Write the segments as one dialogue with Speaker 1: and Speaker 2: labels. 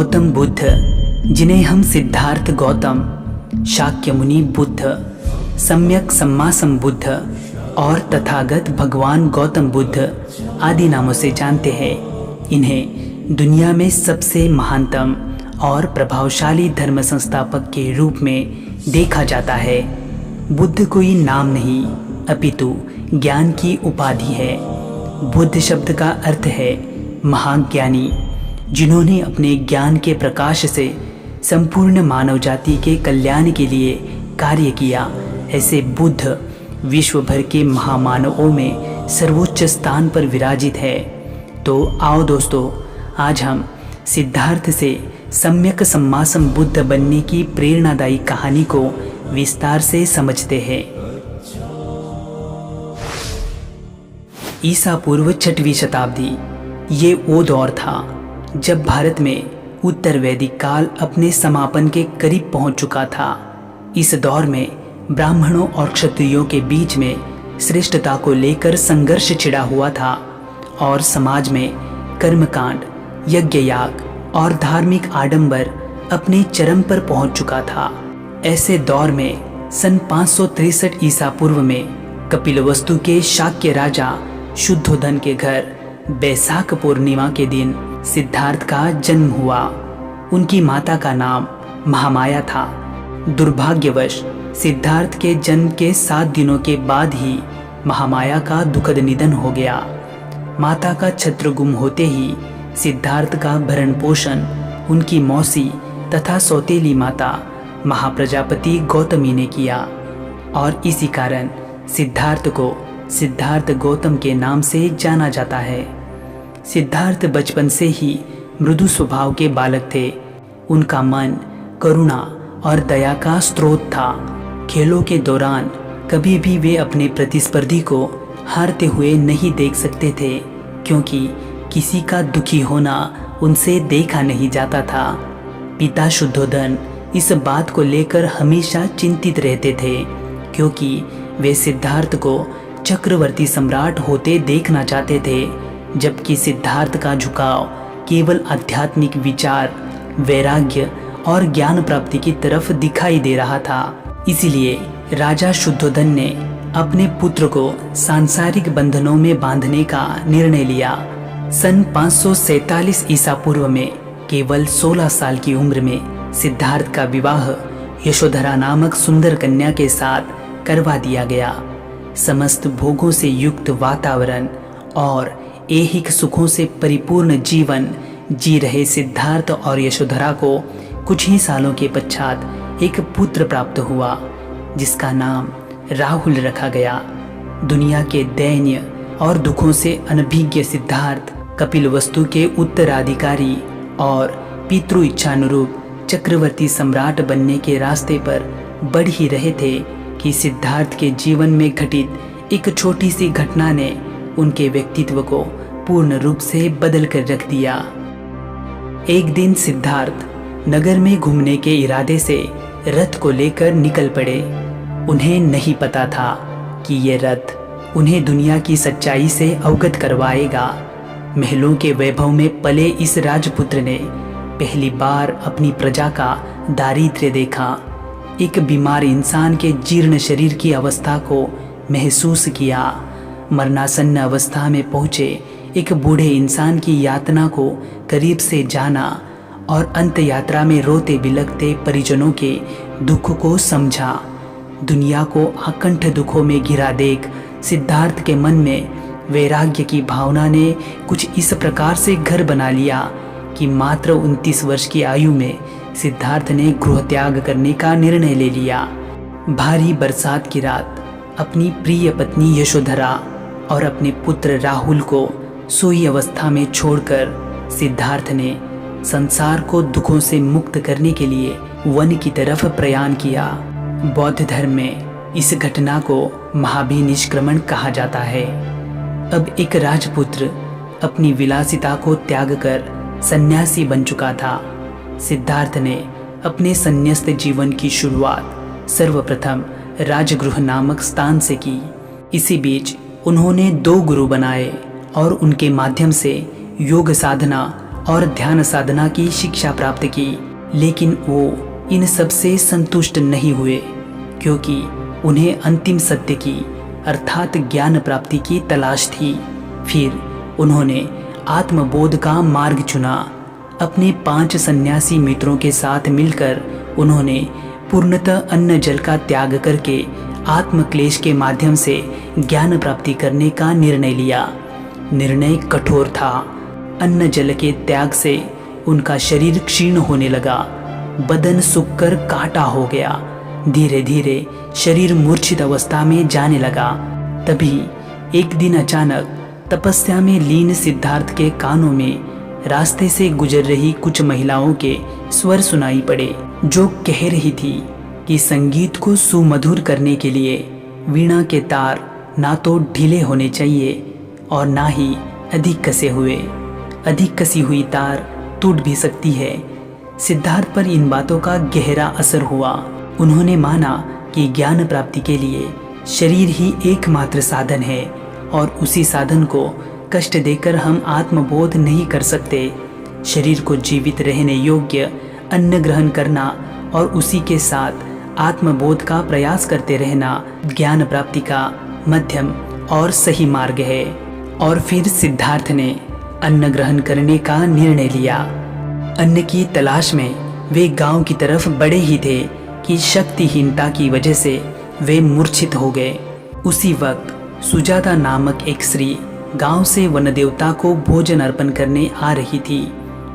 Speaker 1: गौतम बुद्ध, जिन्हें हम सिद्धार्थ गौतम, शाक्य मुनि बुद्ध, सम्यक सम्मा संबुद्ध और तथागत भगवान गौतम बुद्ध आदि नामों से जानते हैं। इन्हें दुनिया में सबसे महानतम और प्रभावशाली धर्म संस्थापक के रूप में देखा जाता है। बुद्ध कोई नाम नहीं अपितु ज्ञान की उपाधि है। बुद्ध शब्द का अर्थ है महाज्ञानी, जिन्होंने अपने ज्ञान के प्रकाश से संपूर्ण मानव जाति के कल्याण के लिए कार्य किया। ऐसे बुद्ध विश्व भर के महामानवों में सर्वोच्च स्थान पर विराजित है। तो आओ दोस्तों, आज हम सिद्धार्थ से सम्यक सम्मा संबुद्ध बनने की प्रेरणादायी कहानी को विस्तार से समझते हैं। ईसा पूर्व 6वीं शताब्दी, ये वो दौर था जब भारत में उत्तर वैदिक काल अपने समापन के करीब पहुंच चुका था। इस दौर में ब्राह्मणों और क्षत्रियों के बीच में श्रेष्ठता को लेकर संघर्ष छिड़ा हुआ था और समाज में कर्मकांड, यज्ञयाग और धार्मिक आडंबर अपने चरम पर पहुंच चुका था। ऐसे दौर में सन 563 ईसा पूर्व में कपिलवस्तु के शाक्य राजा शुद्धोधन के घर बैसाख पूर्णिमा के दिन सिद्धार्थ का जन्म हुआ। उनकी माता का नाम महामाया था। दुर्भाग्यवश सिद्धार्थ के जन्म के 7 दिनों के बाद ही महामाया का दुखद निधन हो गया। माता का छत्र गुम होते ही सिद्धार्थ का भरण पोषण उनकी मौसी तथा सौतेली माता महाप्रजापति गौतमी ने किया और इसी कारण सिद्धार्थ को सिद्धार्थ गौतम के नाम से जाना जाता है। सिद्धार्थ बचपन से ही मृदु स्वभाव के बालक थे। उनका मन करुणा और दया का स्रोत था। खेलों के दौरान कभी भी वे अपने प्रतिस्पर्धी को हारते हुए नहीं देख सकते थे, क्योंकि किसी का दुखी होना उनसे देखा नहीं जाता था। पिता शुद्धोधन इस बात को लेकर हमेशा चिंतित रहते थे, क्योंकि वे सिद्धार्थ को चक्रवर्ती सम्राट होते देखना चाहते थे, जबकि सिद्धार्थ का झुकाव केवल आध्यात्मिक विचार, वैराग्य और ज्ञान प्राप्ति की तरफ दिखाई दे रहा था। इसीलिए राजा शुद्धोधन ने अपने पुत्र को सांसारिक बंधनों में बांधने का निर्णय लिया। सन 547 ईसा पूर्व में केवल 16 साल की उम्र में सिद्धार्थ का विवाह यशोधरा नामक सुंदर कन्या के साथ करवा दिया गया। समस्त भोगों से युक्त वातावरण और ऐहिक सुखों से परिपूर्ण जीवन जी रहे सिद्धार्थ और यशोधरा को कुछ ही सालों के पश्चात एक पुत्र प्राप्त हुआ, जिसका नाम राहुल रखा गया। दुनिया के दैन्य और दुखों से अनभिज्ञ सिद्धार्थ कपिलवस्तु के उत्तराधिकारी और पितृ इच्छानुरूप चक्रवर्ती सम्राट बनने के रास्ते पर बढ़ ही रहे थे कि सिद्धार्थ के जीवन में घटित एक छोटी सी घटना ने उनके व्यक्तित्व को पूर्ण रूप से बदल कर रख दिया। एक दिन सिद्धार्थ नगर में घूमने के इरादे से रथ को लेकर निकल पड़े। उन्हें नहीं पता था कि ये रथ उन्हें दुनिया की सच्चाई से अवगत करवाएगा। महलों के वैभव में पले इस राजपुत्र ने पहली बार अपनी प्रजा का दारिद्र्य देखा। एक बीमार इंसान के जीर्ण शरीर की अवस्था को महसूस किया। मरणासन्न अवस्था में पहुँचे एक बूढ़े इंसान की यातना को करीब से जाना और अंत यात्रा में रोते बिलखते परिजनों के दुख को समझा। दुनिया को अकंठ दुखों में घिरा देख सिद्धार्थ के मन में वैराग्य की भावना ने कुछ इस प्रकार से घर बना लिया कि मात्र 29 वर्ष की आयु में सिद्धार्थ ने गृह त्याग करने का निर्णय ले लिया। भारी बरसात की रात अपनी प्रिय पत्नी यशोधरा और अपने पुत्र राहुल को सोई अवस्था में छोड़कर सिद्धार्थ ने संसार को दुखों से मुक्त करने के लिए वन की तरफ प्रयाण किया। बौद्ध धर्म में इस घटना को महाभिनिष्क्रमण कहा जाता है। अब एक राजपुत्र अपनी विलासिता को त्याग कर सन्यासी बन चुका था। सिद्धार्थ ने अपने संन्यस्त जीवन की शुरुआत सर्वप्रथम राजगृह नामक स्थान से की। इसी बीच उन्होंने 2 गुरु बनाए और उनके माध्यम से योग साधना और ध्यान साधना की शिक्षा प्राप्त की, लेकिन वो इन सब से संतुष्ट नहीं हुए, क्योंकि उन्हें अंतिम सत्य की अर्थात ज्ञान प्राप्ति की तलाश थी। फिर उन्होंने आत्मबोध का मार्ग चुना। अपने 5 सन्यासी मित्रों के साथ मिलकर उन्होंने पूर्णतः अन्न जल का त्याग करके आत्मक्लेश के माध्यम से ज्ञान प्राप्ति करने का निर्णय लिया। निर्णय कठोर था। अन्न जल के त्याग से उनका शरीर क्षीण होने लगा, बदन सूखकर काटा हो गया। धीरे धीरे शरीर मूर्छित अवस्था में जाने लगा। तभी एक दिन अचानक तपस्या में लीन सिद्धार्थ के कानों में रास्ते से गुजर रही कुछ महिलाओं के स्वर सुनाई पड़े, जो कह रही थी कि संगीत को सुमधुर करने के लिए वीणा के तार ना तो ढीले होने चाहिए और ना ही अधिक कसे हुए। अधिक कसी हुई तार टूट भी सकती है। सिद्धार्थ पर इन बातों का गहरा असर हुआ। उन्होंने माना कि ज्ञान प्राप्ति के लिए शरीर ही एकमात्र साधन है और उसी साधन को कष्ट देकर हम आत्मबोध नहीं कर सकते। शरीर को जीवित रहने योग्य अन्न ग्रहण करना और उसी के साथ आत्मबोध का प्रयास करते रहना ज्ञान प्राप्ति का मध्यम और सही मार्ग है। और फिर सिद्धार्थ ने अन्न ग्रहण करने का निर्णय लिया। अन्न की तलाश में वे गांव की तरफ बढ़े ही थे कि शक्तिहीनता की वजह से वे मूर्छित हो गए। उसी वक्त सुजाता नामक एक स्त्री गांव से वन देवता को भोजन अर्पण करने आ रही थी।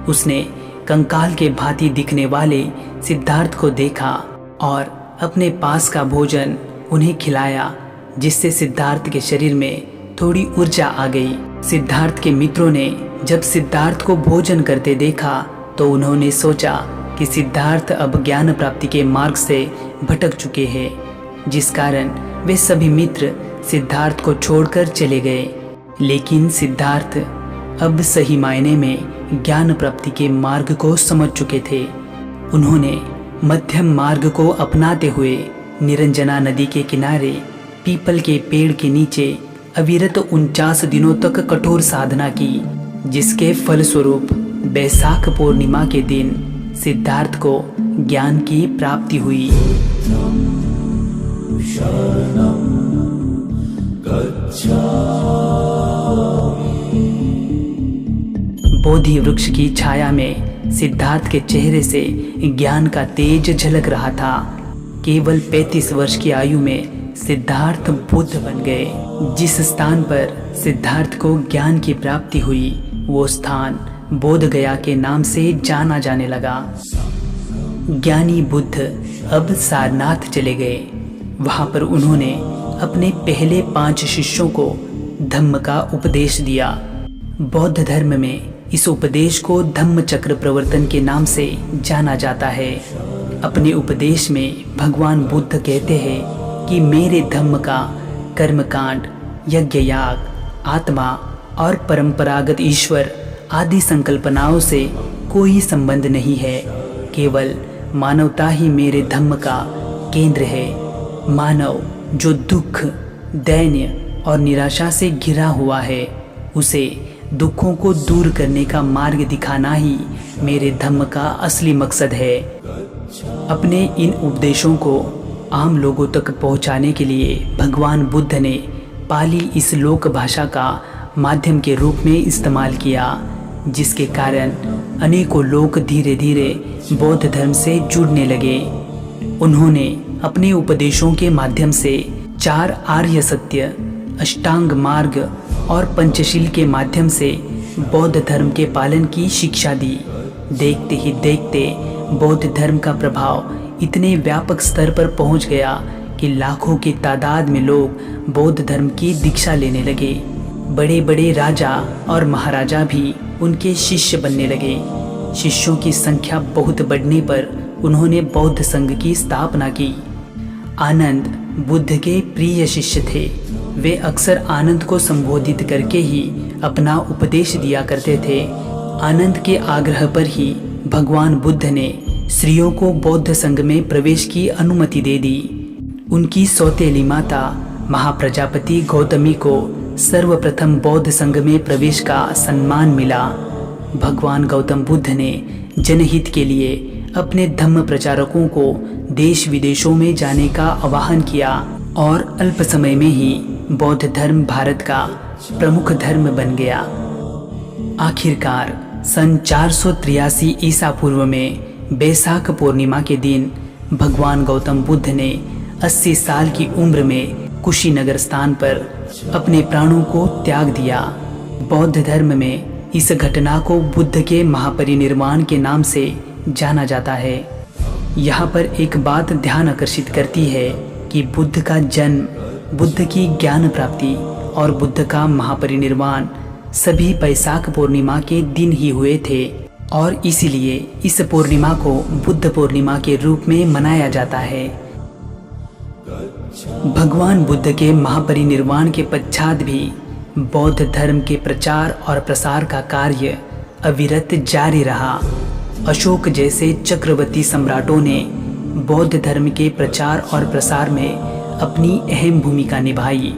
Speaker 1: उसने कंकाल के भांति दिखने वाले सिद्धार्थ को देखा और अपने पास का भोजन उन्हें खिलाया, जिससे सिद्धार्थ के शरीर में थोड़ी ऊर्जा आ गई। सिद्धार्थ के मित्रों ने जब सिद्धार्थ को भोजन करते देखा तो उन्होंने सोचा कि सिद्धार्थ अब ज्ञान प्राप्ति के मार्ग से भटक चुके हैं, जिस कारण वे सभी मित्र सिद्धार्थ को छोड़कर चले गए। लेकिन सिद्धार्थ अब सही मायने में ज्ञान प्राप्ति के मार्ग को समझ चुके थे। उन्होंने मध्यम मार्ग को अपनाते हुए निरंजना नदी के किनारे पीपल के पेड़ के नीचे अविरत 49 दिनों तक कठोर साधना की, जिसके फलस्वरूप बैसाख पूर्णिमा के दिन सिद्धार्थ को ज्ञान की प्राप्ति हुई। बोधि वृक्ष की छाया में सिद्धार्थ के चेहरे से ज्ञान का तेज झलक रहा था। केवल 35 वर्ष की आयु में सिद्धार्थ बुद्ध बन गए। जिस स्थान पर सिद्धार्थ को ज्ञान की प्राप्ति हुई वो स्थान बोध गया के नाम से जाना जाने लगा। ज्ञानी बुद्ध अब सारनाथ चले गए। वहां पर उन्होंने अपने पहले 5 शिष्यों को धम्म का उपदेश दिया। बौद्ध धर्म में इस उपदेश को धम्म चक्र प्रवर्तन के नाम से जाना जाता है। अपने उपदेश में भगवान बुद्ध कहते हैं कि मेरे धम्म का कर्मकांड, यज्ञ याग, आत्मा और परंपरागत ईश्वर आदि संकल्पनाओं से कोई संबंध नहीं है। केवल मानवता ही मेरे धम्म का केंद्र है। मानव जो दुख, दैन्य और निराशा से घिरा हुआ है, उसे दुखों को दूर करने का मार्ग दिखाना ही मेरे धम्म का असली मकसद है। अपने इन उपदेशों को आम लोगों तक पहुंचाने के लिए भगवान बुद्ध ने पाली इस लोक भाषा का माध्यम के रूप में इस्तेमाल किया, जिसके कारण अनेकों लोग धीरे धीरे बौद्ध धर्म से जुड़ने लगे। उन्होंने अपने उपदेशों के माध्यम से 4 आर्य सत्य, अष्टांग मार्ग और पंचशील के माध्यम से बौद्ध धर्म के पालन की शिक्षा दी। देखते ही देखते बौद्ध धर्म का प्रभाव इतने व्यापक स्तर पर पहुंच गया कि लाखों की तादाद में लोग बौद्ध धर्म की दीक्षा लेने लगे। बड़े बड़े राजा और महाराजा भी उनके शिष्य बनने लगे। शिष्यों की संख्या बहुत बढ़ने पर उन्होंने बौद्ध संघ की स्थापना की। आनंद बुद्ध के प्रिय शिष्य थे। वे अक्सर आनंद को संबोधित करके ही अपना उपदेश दिया करते थे। आनंद के आग्रह पर ही भगवान बुद्ध ने स्त्रियों को बौद्ध संघ में प्रवेश की अनुमति दे दी। उनकी सौतेली माता महाप्रजापति गौतमी को सर्वप्रथम बौद्ध संघ में प्रवेश का सम्मान मिला। भगवान गौतम बुद्ध ने जनहित के लिए अपने धम्म प्रचारकों को देश विदेशों में जाने का आह्वान किया और अल्प समय में ही बौद्ध धर्म भारत का प्रमुख धर्म बन गया। आखिरकार सन 483 ईसा पूर्व में बैसाख पूर्णिमा के दिन भगवान गौतम बुद्ध ने 80 साल की उम्र में कुशीनगर स्थान पर अपने प्राणों को त्याग दिया। बौद्ध धर्म में इस घटना को बुद्ध के महापरिनिर्वाण के नाम से जाना जाता है। यहाँ पर एक बात ध्यान आकर्षित करती है कि बुद्ध का जन्म, बुद्ध की ज्ञान प्राप्ति और बुद्ध का महापरिनिर्वाण सभी बैसाख पूर्णिमा के दिन ही हुए थे और इसीलिए इस पूर्णिमा को बुद्ध पूर्णिमा के रूप में मनाया जाता है। भगवान बुद्ध के महापरिनिर्वाण के पश्चात भी बौद्ध धर्म के प्रचार और प्रसार का कार्य अविरत जारी रहा। अशोक जैसे चक्रवर्ती सम्राटों ने बौद्ध धर्म के प्रचार और प्रसार में अपनी अहम भूमिका निभाई।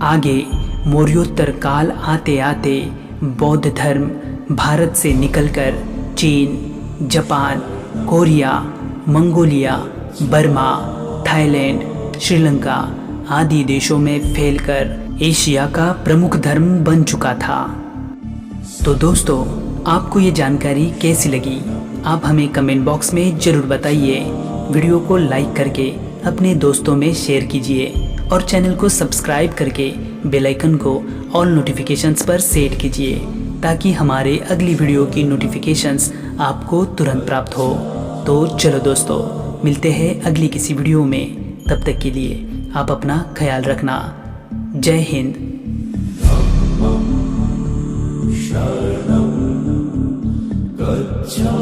Speaker 1: आगे मौर्योत्तर काल आते आते बौद्ध धर्म भारत से निकलकर चीन, Japan, Korea, Mongolia, Burma, Thailand, Sri Lanka आदि देशों में फैलकर एशिया का प्रमुख धर्म बन चुका था। तो दोस्तों, आपको ये जानकारी कैसी लगी? आप हमें कमेंट बॉक्स में ज़रूर बताइए। वीडियो को लाइक करके अपने दोस्तों में शेयर कीजिए और चैनल को सब्सक्राइब करके बेल आइकन को ऑल नोटिफिकेशंस पर सेट कीजिए ताकि हमारे अगली वीडियो की नोटिफिकेशंस आपको तुरंत प्राप्त हो। तो चलो दोस्तों, मिलते हैं अगली किसी वीडियो में। तब तक के लिए आप अपना ख्याल रखना। जय हिंद।
Speaker 2: शरणं गच्छामि।